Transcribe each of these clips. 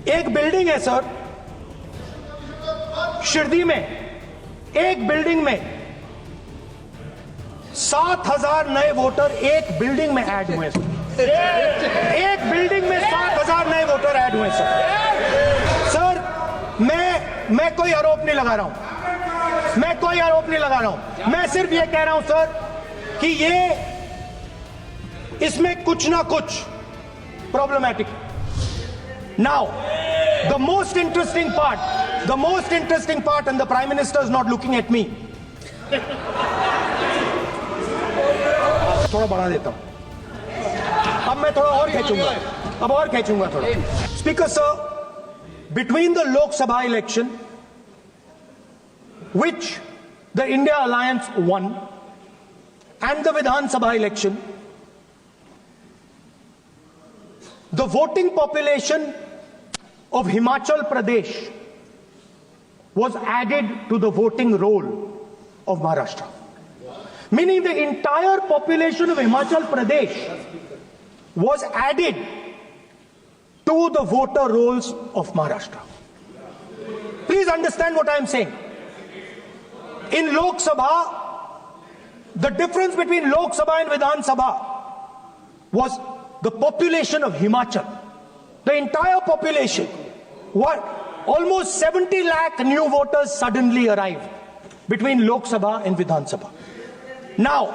एक बिल्डिंग है सर शिरडी में, एक बिल्डिंग में 7,000 नए वोटर एक बिल्डिंग में ऐड हुए सर। एक बिल्डिंग में 7,000 नए वोटर ऐड हुए सर। मैं कोई आरोप नहीं लगा रहा हूं, मैं कोई आरोप नहीं लगा रहा हूं। मैं सिर्फ ये कह रहा हूं सर कि ये इसमें कुछ ना कुछ problematic. Now the most interesting part, and the Prime Minister is not looking at me. थोड़ा बढ़ा देता हूं, अब मैं थोड़ा और खींचूंगा, थोड़ा। Speaker sir, between the Lok Sabha election, which the India Alliance won, and the Vidhan Sabha election, the voting population of Himachal Pradesh was added to the voting roll of Maharashtra. Meaning the entire population of Himachal Pradesh was added to the voter rolls of Maharashtra. Please understand what I am saying. In Lok Sabha, the difference between Lok Sabha and Vidhan Sabha was the population of Himachal. The entire population, almost 70 lakh new voters suddenly arrived between Lok Sabha and Vidhan Sabha. Now,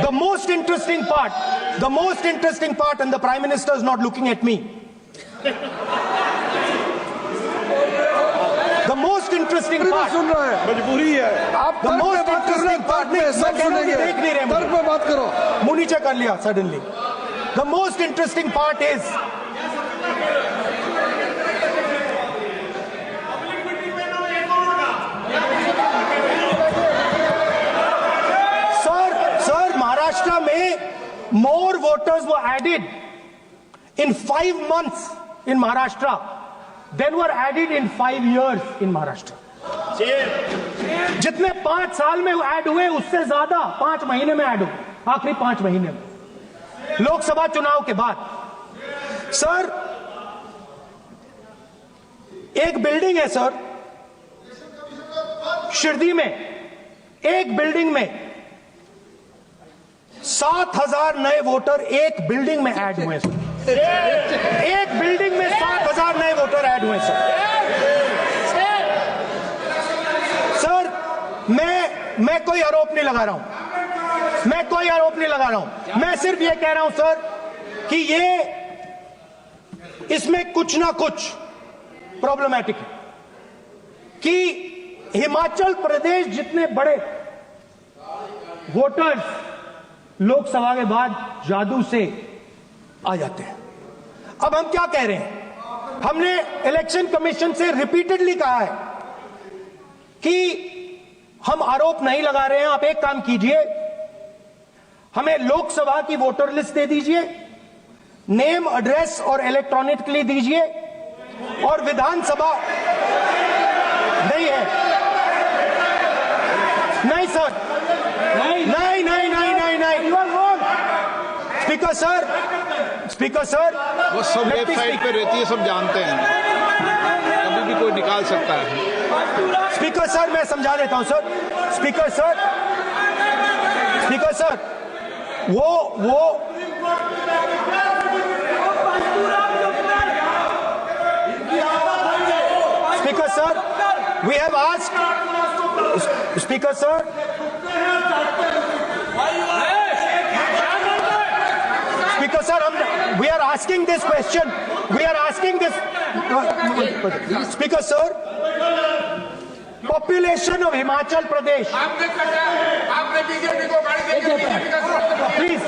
the most interesting part, and the Prime Minister is not looking at me. The most interesting part, मजबूरी है आप the most interesting part, सब सुनेंगे तर्क पे बात करो। मुंह नीचे कर लिया suddenly. The most interesting part is Maharashtra में more voters were added in 5 months in Maharashtra than were added in 5 years in Maharashtra. जितने 5 साल में ऐड हुए उससे ज्यादा 5 महीने में ऐड हुए, आखिरी 5 महीने में लोकसभा चुनाव के बाद। सर एक बिल्डिंग है सर शिरडी में, एक बिल्डिंग में 7,000 नए वोटर एक बिल्डिंग में ऐड हुए सर। एक बिल्डिंग में 7,000 नए वोटर ऐड हुए सर। मैं कोई आरोप नहीं लगा रहा हूं, मैं सिर्फ ये कह रहा हूं सर कि ये इसमें कुछ ना कुछ प्रॉब्लमैटिक है कि हिमाचल प्रदेश जितने बड़े वोटर्स लोकसभा के बाद जादू से आ जाते हैं। अब हम क्या कह रहे हैं, हमने इलेक्शन कमीशन से रिपीटेडली कहा है कि हम आरोप नहीं लगा रहे हैं। आप एक काम कीजिए, हमें लोकसभा की वोटर लिस्ट दे दीजिए, नेम एड्रेस और इलेक्ट्रॉनिकली दीजिए, और विधानसभा नहीं है। नहीं सर, नहीं। स्पीकर सर वो सब वेबसाइट पे रहती है, सब जानते हैं, कभी भी कोई निकाल सकता है। स्पीकर सर मैं समझा देता हूं सर। स्पीकर सर वो speaker sir we have asked, speaker sir we are asking this question. Speaker sir, population of Himachal Pradesh. Please.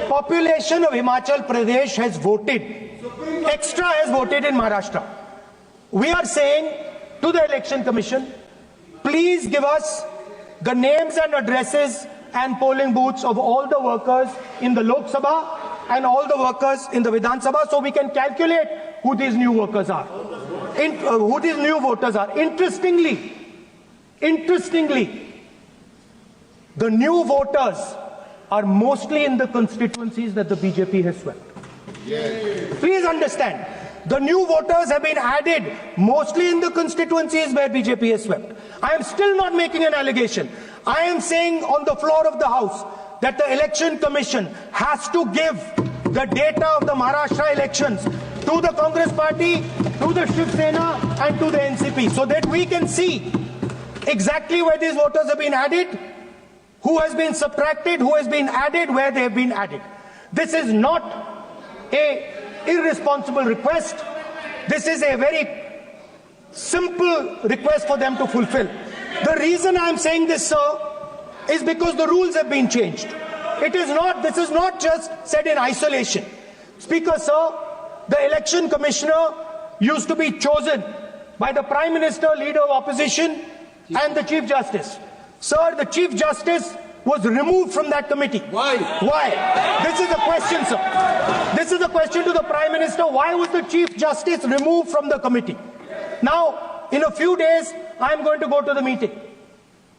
Population of Himachal Pradesh has voted. Extra has voted in Maharashtra. We are saying to the Election Commission, please give us the names and addresses and polling booths of all the workers in the Lok Sabha and all the workers in the Vidhan Sabha, so we can calculate who these new workers are, who these new voters are. Interestingly, the new voters are mostly in the constituencies that the BJP has swept. Please understand, The new voters have been added mostly in the constituencies where BJP has swept. I am still not making an allegation. I am saying on the floor of the House that the Election Commission has to give the data of the Maharashtra elections to the Congress Party, to the Shiv Sena and to the NCP so that we can see exactly where these voters have been added, who has been subtracted, who has been added, where they have been added. This is not a irresponsible request. This is a very simple request for them to fulfill. The reason I am saying this, sir, is because the rules have been changed. This is not just said in isolation. Speaker, sir, the election commissioner used to be chosen by the Prime Minister, Leader of Opposition and the Chief Justice. Sir, the Chief Justice was removed from that committee. Why? Why? This is the question, sir. This is the question to the Prime Minister. Why was the Chief Justice removed from the committee? Now, in a few days, I am going to go to the meeting.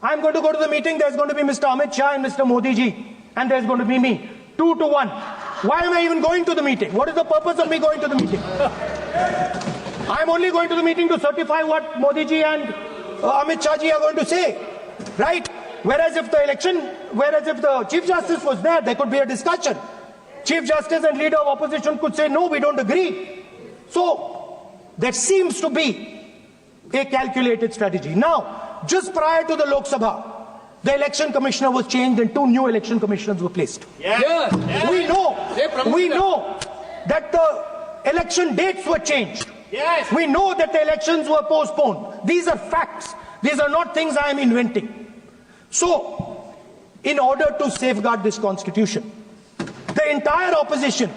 I am going to go to the meeting. There's going to be Mr. Amit Shah and Mr. Modi ji. And there's going to be me. 2 to 1. Why am I even going to the meeting? What is the purpose of me going to the meeting? I'm only going to the meeting to certify what Modi ji and Amit Shah ji are going to say. Right? Whereas if the Chief Justice was there could be a discussion. Chief Justice and Leader of Opposition could say, no, we don't agree. So, there seems to be a calculated strategy. Now, just prior to the Lok Sabha, the election commissioner was changed and 2 new election commissioners were placed. Yes. We know that the election dates were changed. Yes. We know that the elections were postponed. These are facts. These are not things I am inventing. So, in order to safeguard this constitution, the entire opposition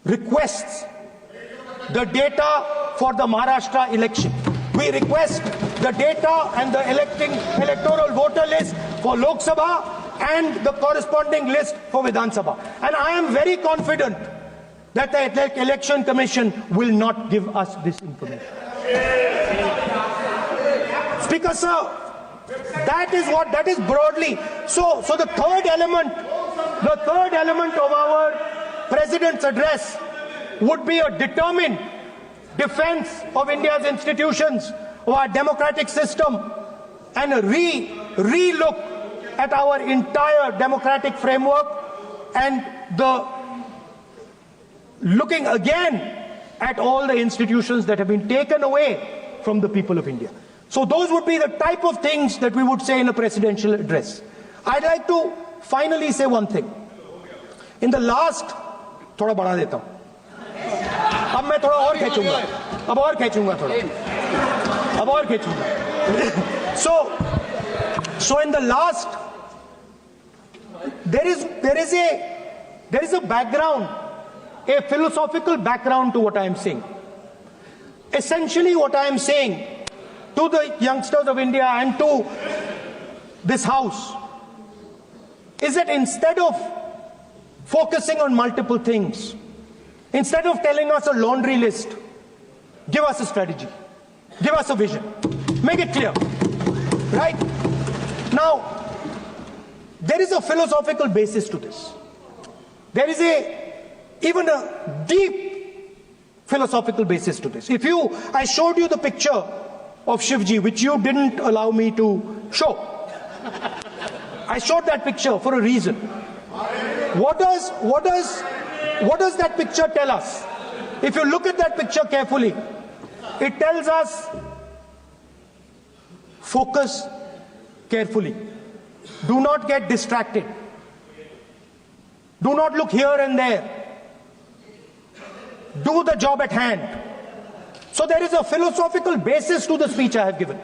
requests the data for the Maharashtra election. We request the data and the electoral voter list for Lok Sabha and the corresponding list for Vidhan Sabha. And I am very confident that the Election Commission will not give us this information. Speaker, sir, that is broadly. So the third element of our President's address would be a determined defense of India's institutions, of our democratic system, and a re-look at our entire democratic framework, and the looking again at all the institutions that have been taken away from the people of India. So those would be the type of things that we would say in a presidential address. I'd like to finally say one thing. In the last, थोड़ा बढ़ा देता हूँ. अब मैं थोड़ा और खींचूंगा. अब और खींचूंगा थोड़ा. अब और खींचूंगा. So in the last, there is a background, a philosophical background to what I am saying. Essentially, what I am saying to the youngsters of India and to this House is that instead of focusing on multiple things, instead of telling us a laundry list, give us a strategy, give us a vision, make it clear, right? Now, there is a philosophical basis to this. There is even a deep philosophical basis to this. I showed you the picture of Shivji, which you didn't allow me to show. I showed that picture for a reason. What does that picture tell us? If you look at that picture carefully, it tells us focus carefully. Do not get distracted. Do not look here and there. Do the job at hand. So there is a philosophical basis to the speech I have given.